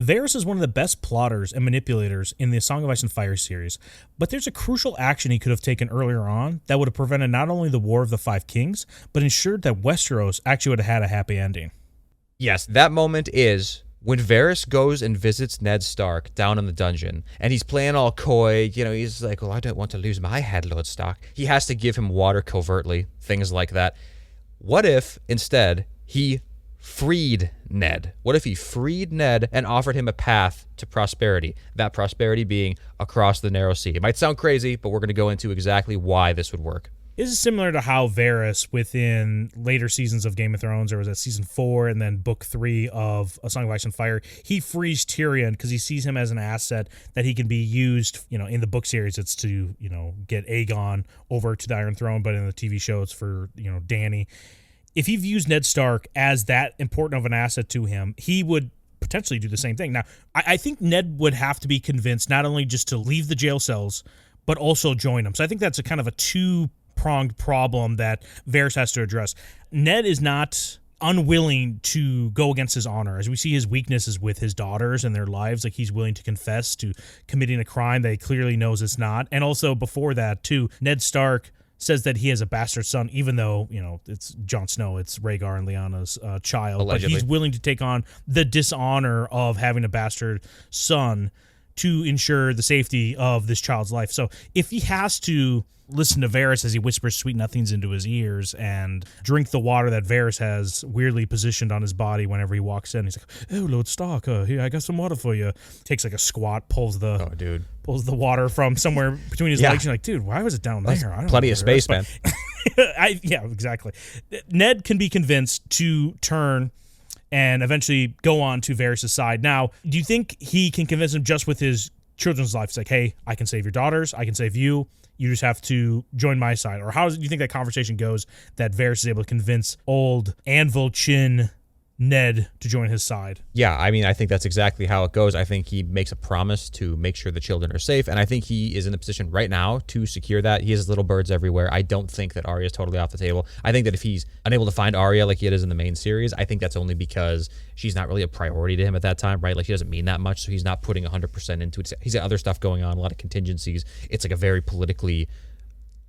Varys is one of the best plotters and manipulators in the Song of Ice and Fire series, but there's a crucial action he could have taken earlier on that would have prevented not only the War of the Five Kings, but ensured that Westeros actually would have had a happy ending. Yes, that moment is when Varys goes and visits Ned Stark down in the dungeon, and he's playing all coy. He's like, well, I don't want to lose my head, Lord Stark. He has to give him water covertly, things like that. What if, instead, he freed Ned? What if he freed Ned and offered him a path to prosperity? That prosperity being across the narrow sea. It might sound crazy, but we're going to go into exactly why this would work. This is similar to how Varys, within later seasons of Game of Thrones, or was that season 4 and then book 3 of A Song of Ice and Fire, he frees Tyrion because he sees him as an asset that he can be used, in the book series it's to, get Aegon over to the Iron Throne, but in the TV show it's for, Dany. If he views Ned Stark as that important of an asset to him, he would potentially do the same thing. Now, I think Ned would have to be convinced not only just to leave the jail cells, but also join them. So I think that's a kind of a two-pronged problem that Varys has to address. Ned is not unwilling to go against his honor. As we see his weaknesses with his daughters and their lives, like he's willing to confess to committing a crime that he clearly knows it's not. And also before that, too, Ned Stark says that he has a bastard son, even though, it's Jon Snow, it's Rhaegar and Lyanna's child. Allegedly. But he's willing to take on the dishonor of having a bastard son to ensure the safety of this child's life. So if he has to listen to Varys as he whispers sweet nothings into his ears and drink the water that Varys has weirdly positioned on his body whenever he walks in, he's like, oh, Lord Stark, here, I got some water for you. Takes like a squat, pulls the water from somewhere between his legs. You're like, dude, why was it down there? I don't Plenty know of space, man. Yeah, exactly. Ned can be convinced to turn and eventually go on to Varys' side. Now, do you think he can convince him just with his children's life? It's like, hey, I can save your daughters, I can save you, you just have to join my side. Or how do you think that conversation goes that Varys is able to convince old Anvil Chin Ned to join his side? Yeah, I think that's exactly how it goes. I think he makes a promise to make sure the children are safe, and I think he is in the position right now to secure that. He has little birds everywhere. I don't think that Arya is totally off the table. I think that if he's unable to find Arya like he is in the main series, I think that's only because she's not really a priority to him at that time, right? Like, she doesn't mean that much, so he's not putting 100% into it. He's got other stuff going on, a lot of contingencies. It's like a very politically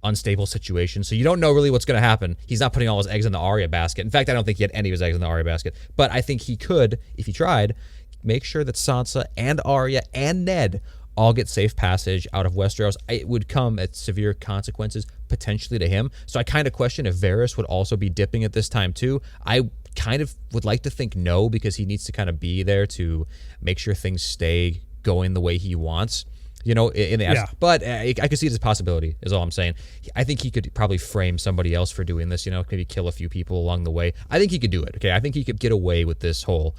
unstable situation, so you don't know really what's going to happen. He's not putting all his eggs in the Arya basket. In fact, I don't think he had any of his eggs in the Arya basket, but I think he could, if he tried, make sure that Sansa and Arya and Ned all get safe passage out of Westeros. It would come at severe consequences potentially to him, so I kind of question if Varys would also be dipping at this time too. I kind of would like to think no, because he needs to kind of be there to make sure things stay going the way he wants. But I could see it as a possibility, is all I'm saying. I think he could probably frame somebody else for doing this, maybe kill a few people along the way. I think he could do it, okay? I think he could get away with this whole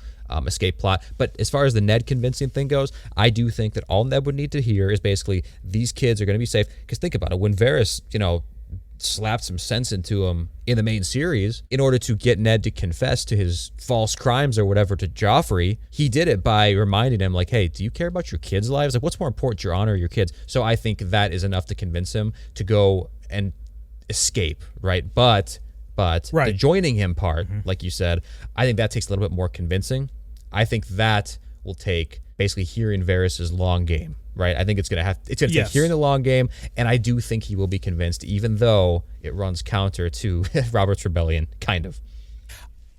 escape plot. But as far as the Ned convincing thing goes, I do think that all Ned would need to hear is basically, these kids are going to be safe. Because think about it, when Varys, slapped some sense into him in the main series in order to get Ned to confess to his false crimes or whatever to Joffrey, he did it by reminding him, like, hey, do you care about your kids' lives? Like, what's more important, your honor or your kids? So I think that is enough to convince him to go and escape, right? But the joining him part, like you said, I think that takes a little bit more convincing. I think that will take basically hearing Varys' long game, right? I think it's gonna take hearing the long game, and I do think he will be convinced, even though it runs counter to Robert's Rebellion, kind of.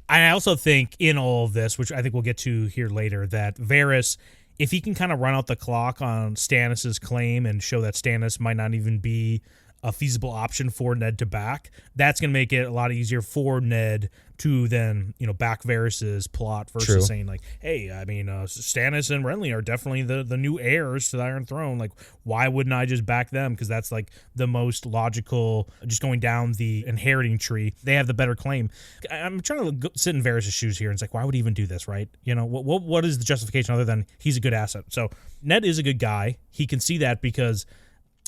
I also think in all of this, which I think we'll get to here later, that Varys, if he can kind of run out the clock on Stannis' claim and show that Stannis might not even be a feasible option for Ned to back, that's going to make it a lot easier for Ned to then, back Varys' plot versus saying, like, hey, Stannis and Renly are definitely the new heirs to the Iron Throne. Like, why wouldn't I just back them? Because that's, like, the most logical, just going down the inheriting tree. They have the better claim. I'm trying to sit in Varys' shoes here, and it's like, why would he even do this, right? What is the justification other than he's a good asset? So Ned is a good guy. He can see that because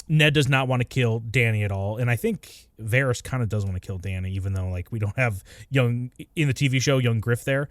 Ned does not want to kill Dany at all, and I think Varys kind of does want to kill Dany, even though, like, we don't have in the TV show Young Griff there,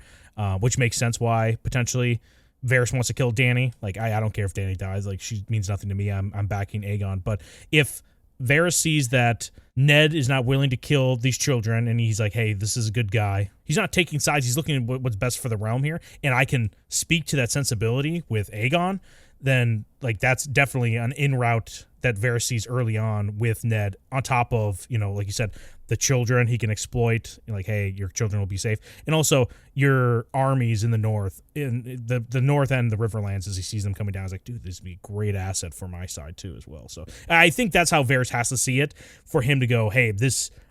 which makes sense why potentially Varys wants to kill Dany. Like, I don't care if Dany dies, like, she means nothing to me. I'm backing Aegon. But if Varys sees that Ned is not willing to kill these children, and he's like, hey, this is a good guy. He's not taking sides. He's looking at what's best for the realm here, and I can speak to that sensibility with Aegon. Then, like, that's definitely an in route that Varys sees early on with Ned, on top of, like you said, the children he can exploit. Like, hey, your children will be safe. And also your armies in the north, in the north end of the Riverlands, as he sees them coming down, he's like, dude, this would be a great asset for my side too as well. So I think that's how Varys has to see it, for him to go, hey,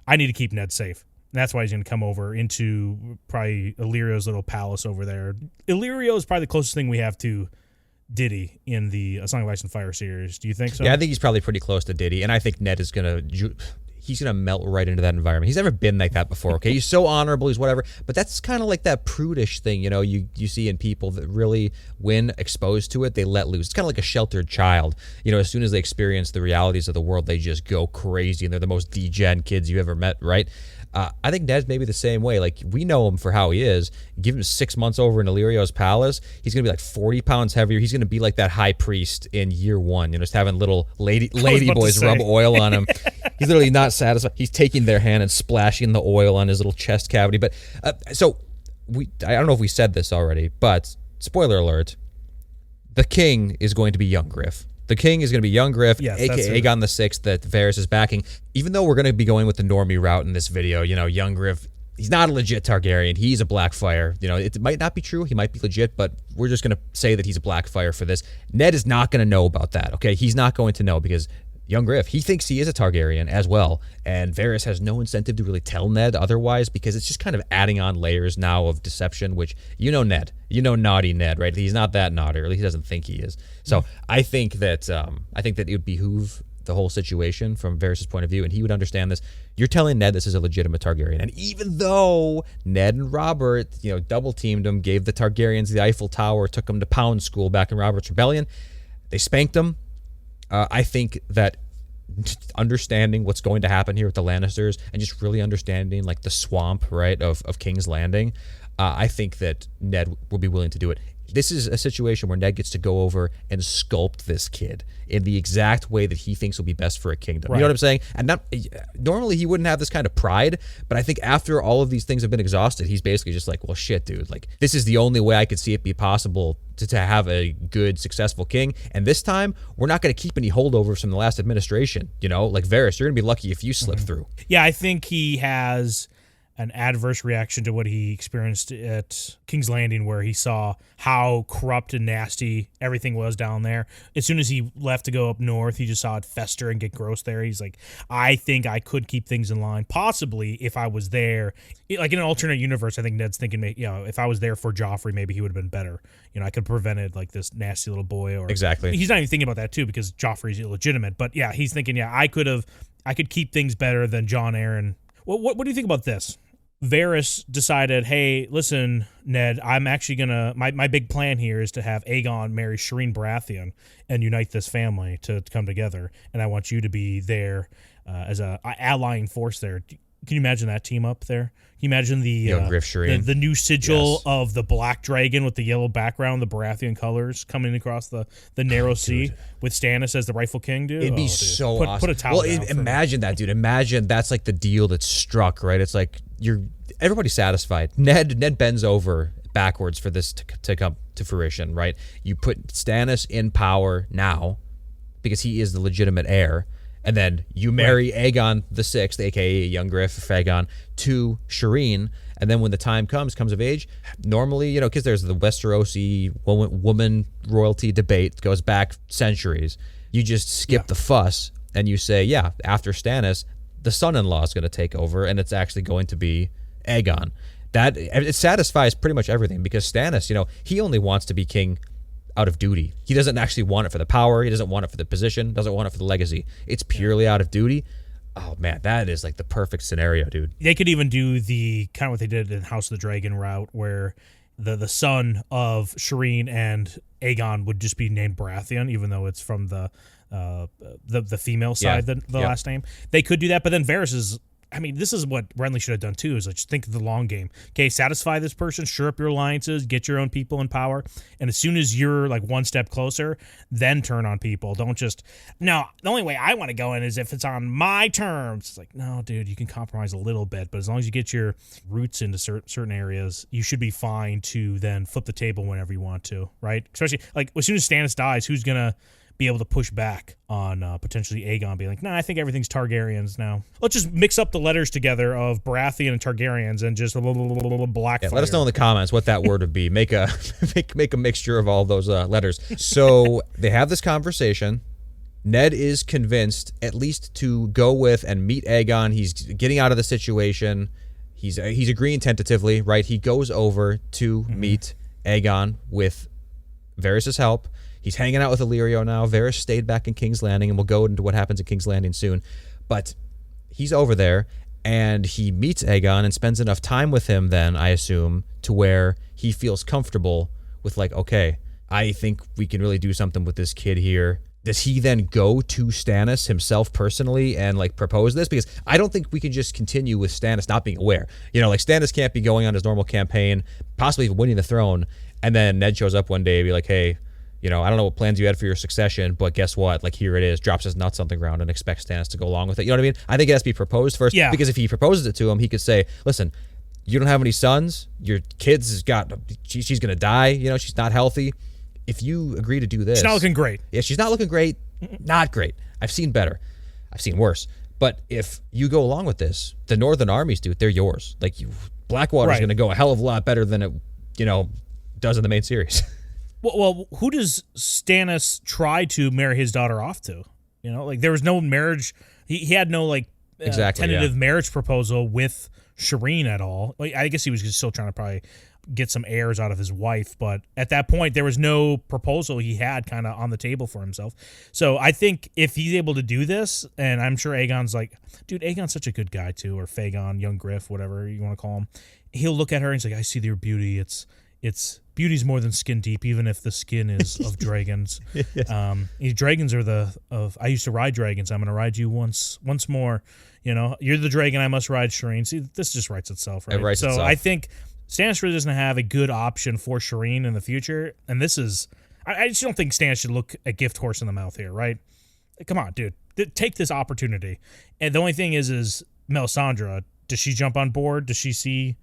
I need to keep Ned safe. And that's why he's going to come over into probably Illyrio's little palace over there. Illyrio is probably the closest thing we have to Diddy in the A Song of Ice and Fire series. Do you think so? Yeah, I think he's probably pretty close to Diddy, and I think Ned is he's gonna melt right into that environment. He's never been like that before. Okay, he's so honorable, he's whatever, but that's kind of like that prudish thing, you see in people that really, when exposed to it, they let loose. It's kind of like a sheltered child. As soon as they experience the realities of the world, they just go crazy, and they're the most degen kids you ever met, right? I think Ned's maybe the same way. Like, we know him for how he is. Give him 6 months over in Illyrio's palace, he's gonna be like 40 pounds heavier. He's gonna be like that high priest in year one, just having little lady boys rub oil on him. He's literally not satisfied. He's taking their hand and splashing the oil on his little chest cavity. But so I don't know if we said this already, but spoiler alert: the king is going to be Young Griff. The king is going to be Young Griff, yes, a.k.a. Aegon the Sixth, that Varys is backing. Even though we're going to be going with the normie route in this video, Young Griff, he's not a legit Targaryen. He's a Blackfire. It might not be true. He might be legit, but we're just going to say that he's a Blackfire for this. Ned is not going to know about that, okay? He's not going to know, because Young Griff, he thinks he is a Targaryen as well, and Varys has no incentive to really tell Ned otherwise, because it's just kind of adding on layers now of deception, which Ned, naughty Ned, right? He's not that naughty, or at least he doesn't think he is. So I think that it would behoove the whole situation from Varys' point of view, and he would understand this. You're telling Ned this is a legitimate Targaryen, and even though Ned and Robert, double teamed him, gave the Targaryens the Eiffel Tower, took them to Pound School back in Robert's Rebellion, they spanked them. I think that understanding what's going to happen here with the Lannisters, and just really understanding like the swamp, right, of King's Landing, I think that Ned will be willing to do it. This is a situation where Ned gets to go over and sculpt this kid in the exact way that he thinks will be best for a kingdom. Right. You know what I'm saying? And normally he wouldn't have this kind of pride, but I think after all of these things have been exhausted, he's basically just like, well, shit, dude. Like, this is the only way I could see it be possible to have a good, successful king. And this time, we're not going to keep any holdovers from the last administration. Like Varys, you're going to be lucky if you slip through. Yeah, I think he has an adverse reaction to what he experienced at King's Landing, where he saw how corrupt and nasty everything was down there. As soon as he left to go up north, he just saw it fester and get gross there. He's like, I think I could keep things in line, possibly if I was there. Like in an alternate universe, I think Ned's thinking, if I was there for Joffrey, maybe he would have been better. I could have prevented like this nasty little boy. Or exactly. He's not even thinking about that too, because Joffrey's illegitimate. But yeah, he's thinking, I could keep things better than Jon Arryn. What do you think about this? Varys decided, hey, listen, Ned, I'm actually going to... My big plan here is to have Aegon marry Shireen Baratheon and unite this family to come together, and I want you to be there as a allying force there. Can you imagine that team up there? Can you imagine the new sigil of the black dragon with the yellow background, the Baratheon colors coming across the narrow sea with Stannis as the rightful king, dude? It'd be so awesome. Put a towel down. Imagine that, dude. Imagine that's like the deal that's struck, right? It's like everybody's satisfied. Ned bends over backwards for this to come to fruition, right? You put Stannis in power now because he is the legitimate heir. And then you marry Aegon the Sixth, a.k.a. Young Griff, Aegon, to Shireen. And then when the time comes of age, normally, because there's the Westerosi woman royalty debate, goes back centuries. You just skip the fuss and you say, after Stannis, the son-in-law is going to take over, and it's actually going to be Aegon. That it satisfies pretty much everything, because Stannis, he only wants to be king out of duty. He doesn't actually want it for the power. He doesn't want it for the position. Doesn't want it for the legacy. It's purely out of duty. Oh man, that is like the perfect scenario, dude. They could even do the kind of what they did in House of the Dragon route, where the son of Shireen and Aegon would just be named Baratheon, even though it's from the female side, the last name. They could do that, but then Varys is I mean, this is what Renly should have done too, is like, just think of the long game. Okay, satisfy this person, shore up your alliances, get your own people in power, and as soon as you're like one step closer, then turn on people. Don't just, no, the only way I want to go in is if it's on my terms. It's like, no, dude, you can compromise a little bit, but as long as you get your roots into certain areas, you should be fine to then flip the table whenever you want to, right? Especially, like, as soon as Stannis dies, who's going to be able to push back on potentially Aegon being like, nah, I think everything's Targaryens now. Let's just mix up the letters together of Baratheon and Targaryens and just Blackfire. Yeah, let us know in the comments what that word would be. Make a make a mixture of all those letters. So they have this conversation. Ned is convinced at least to go with and meet Aegon. He's getting out of the situation. He's agreeing tentatively, right? He goes over to meet Aegon with Varys' help. He's hanging out with Illyrio now. Varys stayed back in King's Landing, and we'll go into what happens in King's Landing soon. But he's over there, and he meets Aegon and spends enough time with him then, I assume, to where he feels comfortable with like, okay, I think we can really do something with this kid here. Does he then go to Stannis himself personally and like propose this? Because I don't think we can just continue with Stannis not being aware. You know, like Stannis can't be going on his normal campaign, possibly even winning the throne, and then Ned shows up one day and be like, hey, you know, I don't know what plans you had for your succession, but guess what? Like, here it is, drops his nuts on the ground and expects Stannis to go along with it. You know what I mean? I think it has to be proposed first. Yeah. Because if he proposes it to him, he could say, listen, you don't have any sons. Your kid's has got, she's going to die. You know, she's not healthy. If you agree to do this. She's not looking great. Yeah, she's not looking great. Not great. I've seen better. I've seen worse. But if you go along with this, the Northern armies, dude, they're yours. Like, Blackwater's going to go a hell of a lot better than it, you know, does in the main series. Well, who does Stannis try to marry his daughter off to? You know, like there was no marriage. He had no like tentative marriage proposal with Shireen at all. Like, I guess he was just still trying to probably get some heirs out of his wife, but at that point there was no proposal he had kind of on the table for himself. So I think if he's able to do this, and I'm sure Aegon's like, dude, Aegon's such a good guy too, or Fagon, Young Griff, whatever you want to call him. He'll look at her and he's like, I see your beauty. It's beauty's more than skin deep, even if the skin is of dragons. Dragons are I used to ride dragons. I'm going to ride you once more. You know, you're the dragon. I must ride Shireen. See, this just writes itself, right? It writes itself. I think Stannis really doesn't have a good option for Shireen in the future. And this is, I just don't think Stannis should look a gift horse in the mouth here, right? Come on, dude. Take this opportunity. And the only thing is Melisandre, does she jump on board? Does she see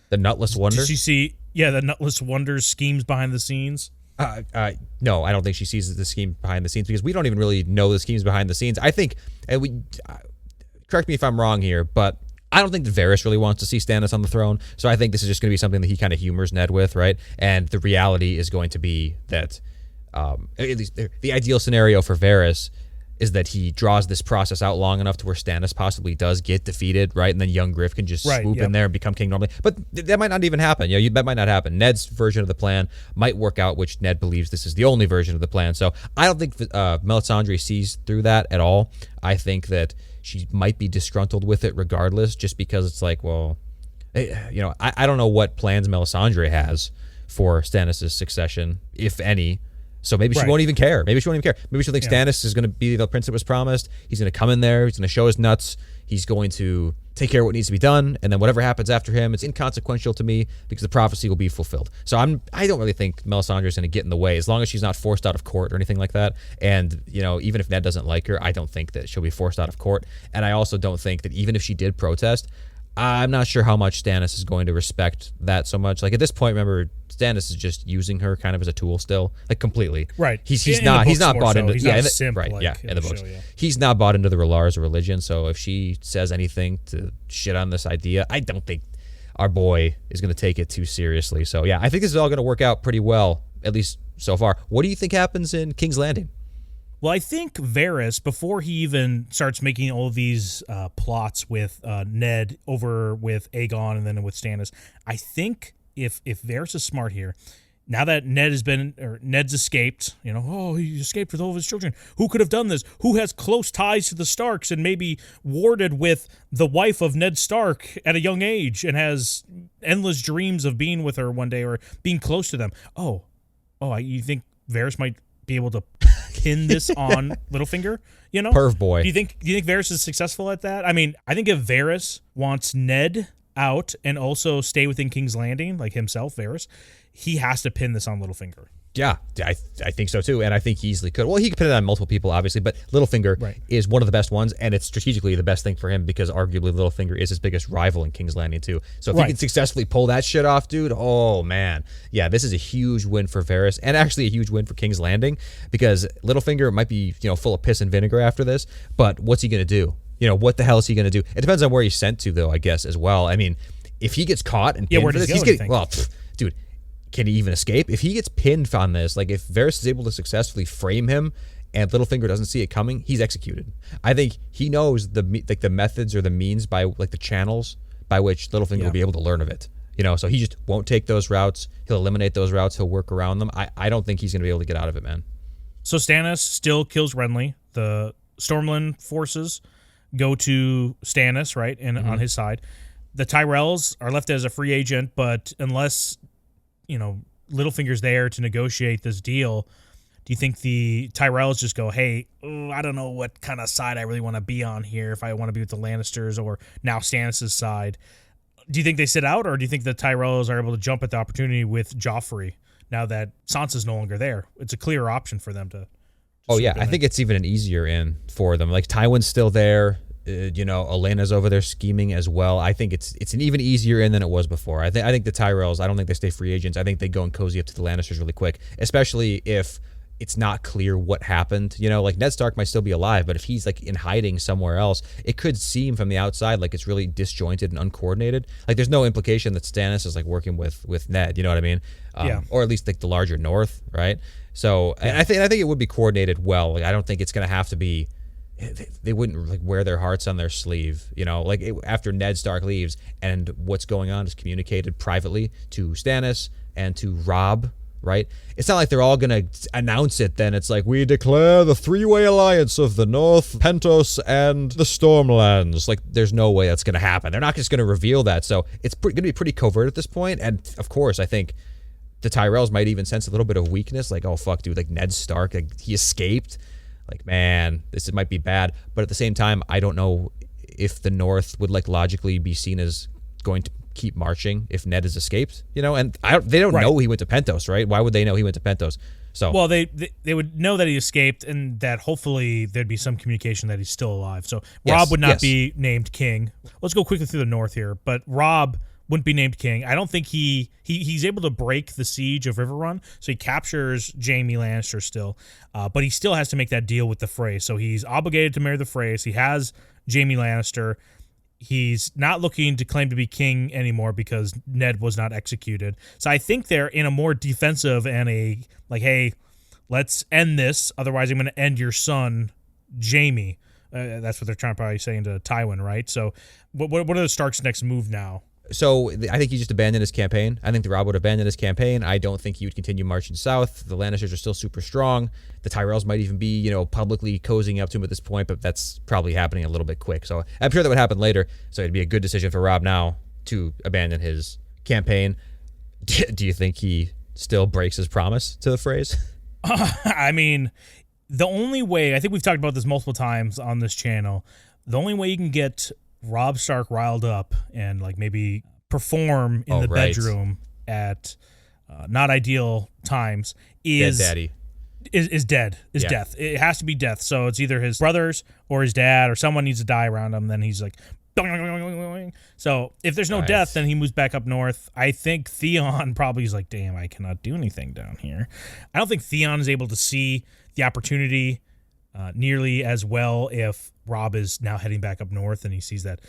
the Nutless Wonder? Does she see, the Nutless Wonders schemes behind the scenes? No, I don't think she sees the scheme behind the scenes because we don't even really know the schemes behind the scenes. I think, and correct me if I'm wrong here, but I don't think that Varys really wants to see Stannis on the throne. So I think this is just going to be something that he kind of humors Ned with, right? And the reality is going to be that, at least the ideal scenario for Varys is that he draws this process out long enough to where Stannis possibly does get defeated, right? And then young Griff can just swoop in there and become king normally. But that might not even happen. You know, that might not happen. Ned's version of the plan might work out, which Ned believes this is the only version of the plan. So I don't think Melisandre sees through that at all. I think that she might be disgruntled with it regardless, just because it's like, well, you know, I don't know what plans Melisandre has for Stannis' succession, if any. So maybe she won't even care. Maybe she'll think Stannis is going to be the prince that was promised. He's going to come in there. He's going to show his nuts. He's going to take care of what needs to be done. And then whatever happens after him, it's inconsequential to me because the prophecy will be fulfilled. So I don't really think Melisandre is going to get in the way as long as she's not forced out of court or anything like that. And, you know, even if Ned doesn't like her, I don't think that she'll be forced out of court. And I also don't think that even if she did protest, I'm not sure how much Stannis is going to respect that so much. Like at this point, remember, Stannis is just using her kind of as a tool still, like completely. Right. He's not bought into in the books. Show, he's not bought into the R'hllars or religion. So if she says anything to shit on this idea, I don't think our boy is going to take it too seriously. So yeah, I think this is all going to work out pretty well, at least so far. What do you think happens in King's Landing? Well, I think Varys, before he even starts making all of these plots with Ned over with Aegon and then with Stannis, I think if Varys is smart here, now that Ned's escaped, you know, he escaped with all of his children. Who could have done this? Who has close ties to the Starks and maybe warded with the wife of Ned Stark at a young age and has endless dreams of being with her one day or being close to them? You think Varys might be able to pin this on Littlefinger. You know, Perv boy. Do you think Varys is successful at that? I mean, I think if Varys wants Ned out and also stay within King's Landing, like himself, Varys, he has to pin this on Littlefinger. Yeah, I think so too, and I think he easily could. Well, he could put it on multiple people, obviously, but Littlefinger is one of the best ones, and it's strategically the best thing for him because arguably Littlefinger is his biggest rival in King's Landing too. So if he can successfully pull that shit off, dude, oh man, yeah, this is a huge win for Varys, and actually a huge win for King's Landing because Littlefinger might be full of piss and vinegar after this, but what's he gonna do? What the hell is he gonna do? It depends on where he's sent to, though, I guess as well. I mean, if he gets caught and pinned where for does this, he go, he's getting dude. Can he even escape? If he gets pinned on this, like if Varys is able to successfully frame him and Littlefinger doesn't see it coming, he's executed. I think he knows the methods or the means by the channels by which Littlefinger will be able to learn of it. So he just won't take those routes. He'll eliminate those routes. He'll work around them. I don't think he's going to be able to get out of it, man. So Stannis still kills Renly. The Stormland forces go to Stannis, right, and on his side. The Tyrells are left as a free agent, but unless Littlefinger's there to negotiate this deal, do you think the Tyrells just go, hey, I don't know what kind of side I really want to be on here, if I want to be with the Lannisters or now Stannis' side? Do you think they sit out, or do you think the Tyrells are able to jump at the opportunity with Joffrey now that Sansa's no longer there? It's a clear option for them to. Oh, yeah. I think it's even an easier in for them. Like, Tywin's still there. Olenna's over there scheming as well. I think it's an even easier in than it was before. I think the Tyrells, I don't think they stay free agents. I think they go and cozy up to the Lannisters really quick, especially if it's not clear what happened. Like Ned Stark might still be alive, but if he's like in hiding somewhere else, it could seem from the outside like it's really disjointed and uncoordinated. Like there's no implication that Stannis is like working with Ned. You know what I mean? Or at least like the larger North, right? So and I think it would be coordinated well. Like I don't think it's gonna have to be. They wouldn't like wear their hearts on their sleeve, after Ned Stark leaves and what's going on is communicated privately to Stannis and to Robb, right? It's not like they're all going to announce it then. It's like, we declare the three-way alliance of the North, Pentos, and the Stormlands. Like, there's no way that's going to happen. They're not just going to reveal that. So it's going to be pretty covert at this point. And of course, I think the Tyrells might even sense a little bit of weakness. Like, oh, fuck, dude, like Ned Stark, like he escaped. Like, man, this might be bad. But at the same time, I don't know if the North would like logically be seen as going to keep marching if Ned has escaped, and they don't know he went to Pentos, right? Why would they know he went to Pentos? So, well, they would know that he escaped and that hopefully there'd be some communication that he's still alive. So Robb would not be named king. Let's go quickly through the North here. But Robb wouldn't be named king. I don't think he's able to break the siege of Riverrun, so he captures Jaime Lannister still, but he still has to make that deal with the Frey. So he's obligated to marry the Freys. He has Jaime Lannister. He's not looking to claim to be king anymore because Ned was not executed. So I think they're in a more defensive and hey, let's end this. Otherwise, I'm going to end your son, Jaime. That's what they're trying to probably saying to Tywin, right? So what are the Starks' next move now? So I think he just abandoned his campaign. I think the Robb would abandon his campaign. I don't think he would continue marching south. The Lannisters are still super strong. The Tyrells might even be, publicly cozying up to him at this point, but that's probably happening a little bit quick. So I'm sure that would happen later. So it'd be a good decision for Robb now to abandon his campaign. Do you think he still breaks his promise to the Freys? I mean, the only way, I think we've talked about this multiple times on this channel, the only way you can get Robb Stark riled up and like maybe perform in the bedroom at not ideal times is dead daddy. Is death. It has to be death. So it's either his brothers or his dad or someone needs to die around him. Then he's like, so if there's no death, then he moves back up north. I think Theon probably is like, damn, I cannot do anything down here. I don't think Theon is able to see the opportunity nearly as well if Robb is now heading back up north and he sees that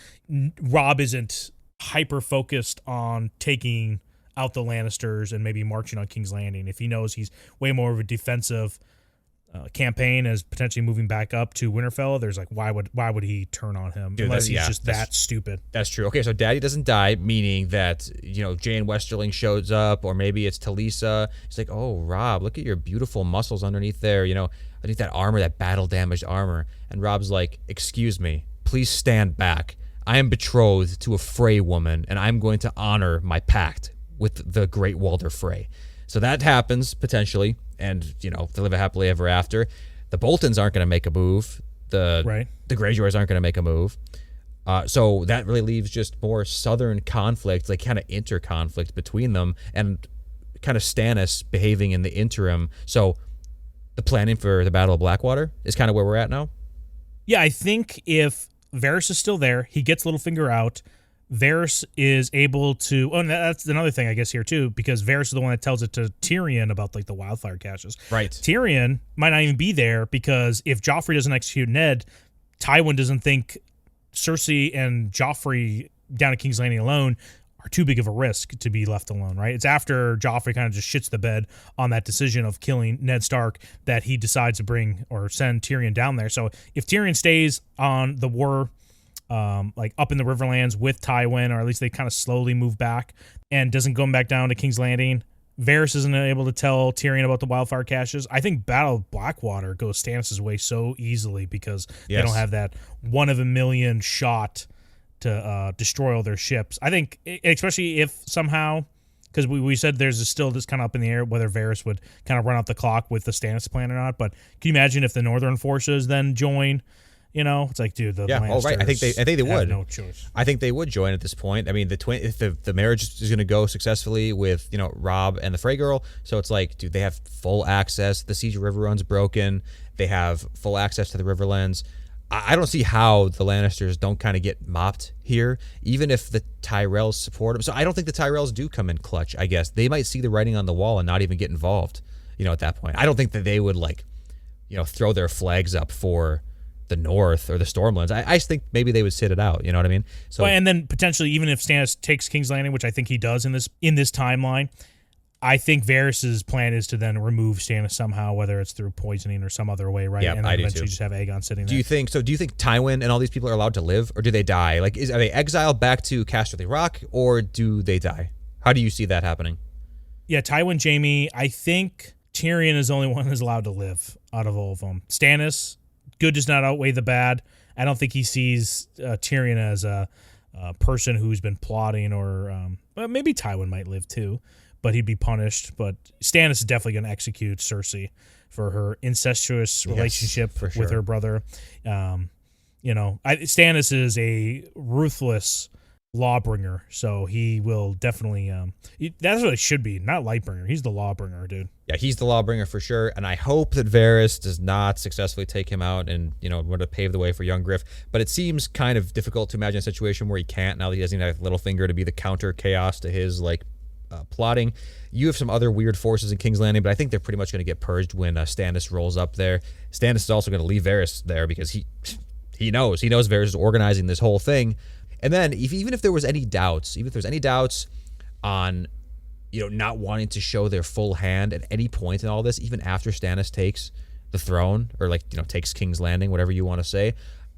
Robb isn't hyper focused on taking out the Lannisters and maybe marching on King's Landing. If he knows he's way more of a defensive campaign as potentially moving back up to Winterfell, there's like, why would he turn on him? Dude, unless he's just that stupid. That's true. Okay, so Daddy doesn't die, meaning that, Jane Westerling shows up, or maybe it's Talisa. It's like, oh, Robb, look at your beautiful muscles underneath there, underneath that armor, that battle-damaged armor. And Robb's like, excuse me, please stand back. I am betrothed to a Frey woman, and I'm going to honor my pact with the great Walder Frey. So that happens, potentially, and, they live a happily ever after. The Boltons aren't going to make a move. The Greyjoys aren't going to make a move. So that really leaves just more southern conflict, like kind of inter-conflict between them, and kind of Stannis behaving in the interim. So the planning for the Battle of Blackwater is kind of where we're at now. Yeah, I think if Varys is still there, he gets Littlefinger out. Varys is able to. Oh, and that's another thing, I guess, here too, because Varys is the one that tells it to Tyrion about like the wildfire caches. Right. Tyrion might not even be there because if Joffrey doesn't execute Ned, Tywin doesn't think Cersei and Joffrey down at King's Landing alone are too big of a risk to be left alone, right? It's after Joffrey kind of just shits the bed on that decision of killing Ned Stark that he decides to bring or send Tyrion down there. So if Tyrion stays on the war, like up in the Riverlands with Tywin, or at least they kind of slowly move back and doesn't go back down to King's Landing, Varys isn't able to tell Tyrion about the wildfire caches. I think Battle of Blackwater goes Stannis' way so easily because they don't have that 1 in a million shot to destroy all their ships. I think, especially if somehow, because we said there's still this kind of up in the air whether Varys would kind of run out the clock with the Stannis plan or not. But can you imagine if the Northern forces then join? You know, it's like, dude, the right. I think they would. No choice. I think they would join at this point. I mean, if the marriage is going to go successfully with Robb and the Frey girl, so it's like, dude, they have full access. The Siege River Run's broken. They have full access to the Riverlands. I don't see how the Lannisters don't kind of get mopped here, even if the Tyrells support them. So I don't think the Tyrells do come in clutch. I guess they might see the writing on the wall and not even get involved. At that point, I don't think that they would throw their flags up for the North or the Stormlands. I think maybe they would sit it out. You know what I mean? So, and then potentially, even if Stannis takes King's Landing, which I think he does in this timeline, I think Varys' plan is to then remove Stannis somehow, whether it's through poisoning or some other way, right? Yeah, and then I do eventually too. just have Aegon sitting there. Do you think Tywin and all these people are allowed to live, or do they die? Like, are they exiled back to Casterly Rock, or do they die? How do you see that happening? Yeah, Tywin, Jaime. I think Tyrion is the only one who's allowed to live out of all of them. Stannis, good does not outweigh the bad. I don't think he sees Tyrion as a person who's been plotting, or maybe Tywin might live too, but he'd be punished. But Stannis is definitely going to execute Cersei for her incestuous relationship with her brother. Stannis is a ruthless lawbringer, so he will definitely that's what it should be, not lightbringer. He's the lawbringer, dude. Yeah, he's the lawbringer for sure, and I hope that Varys does not successfully take him out and want to pave the way for Young Griff. But it seems kind of difficult to imagine a situation where he can't, now that he doesn't even have Littlefinger to be the counter chaos to his plotting. You have some other weird forces in King's Landing, but I think they're pretty much going to get purged when Stannis rolls up there. Stannis is also going to leave Varys there because he knows Varys is organizing this whole thing. And then even if there was any doubts, on not wanting to show their full hand at any point in all this, even after Stannis takes the throne or takes King's Landing, whatever you want to say,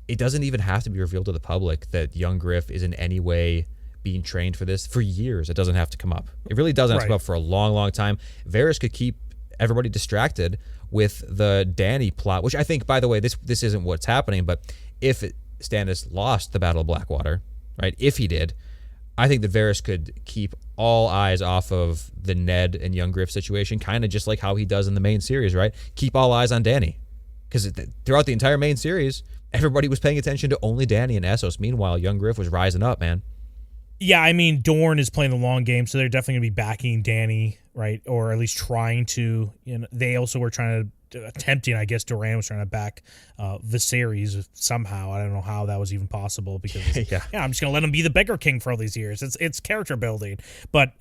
it doesn't even have to be revealed to the public that Young Griff is in any way being trained for this. For years, it doesn't have to come up. It really doesn't have to come up for a long, long time. Varys could keep everybody distracted with the Dany plot, which I think, by the way, this isn't what's happening, but if Stannis lost the Battle of Blackwater, right? If he did, I think that Varys could keep all eyes off of the Ned and Young Griff situation, kind of just like how he does in the main series, right? Keep all eyes on Dany. Because throughout the entire main series, everybody was paying attention to only Dany and Essos. Meanwhile, Young Griff was rising up, man. Yeah, I mean, Dorne is playing the long game, so they're definitely going to be backing Dany, right? Or at least trying to. They also were attempting, I guess Doran was trying to back Viserys somehow. I don't know how that was even possible because I'm just going to let him be the beggar king for all these years. It's character building. But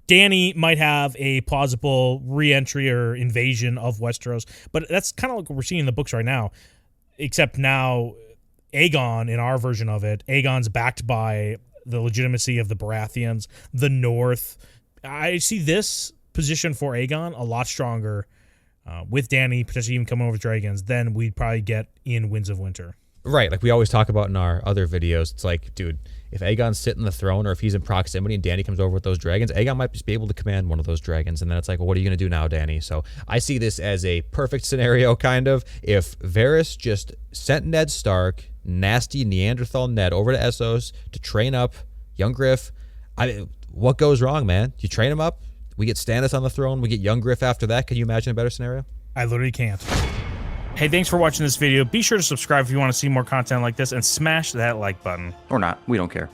Dany might have a plausible re-entry or invasion of Westeros, but that's kind of like what we're seeing in the books right now, except now Aegon, in our version of it, Aegon's backed by the legitimacy of the Baratheons, the North. I see this position for Aegon a lot stronger with Dany potentially even coming over with dragons than we'd probably get in Winds of Winter. Right, like we always talk about in our other videos. It's like, dude, if Aegon's sitting on the throne or if he's in proximity and Dany comes over with those dragons, Aegon might just be able to command one of those dragons. And then it's like, well, what are you going to do now, Dany? So I see this as a perfect scenario, kind of. If Varys just sent Ned Stark, nasty Neanderthal Ned, over to Essos to train up Young Griff, what goes wrong, man? You train him up, we get Stannis on the throne, we get Young Griff after that. Can you imagine a better scenario? I literally can't. Hey, thanks for watching this video. Be sure to subscribe if you want to see more content like this, and smash that like button. Or not. We don't care.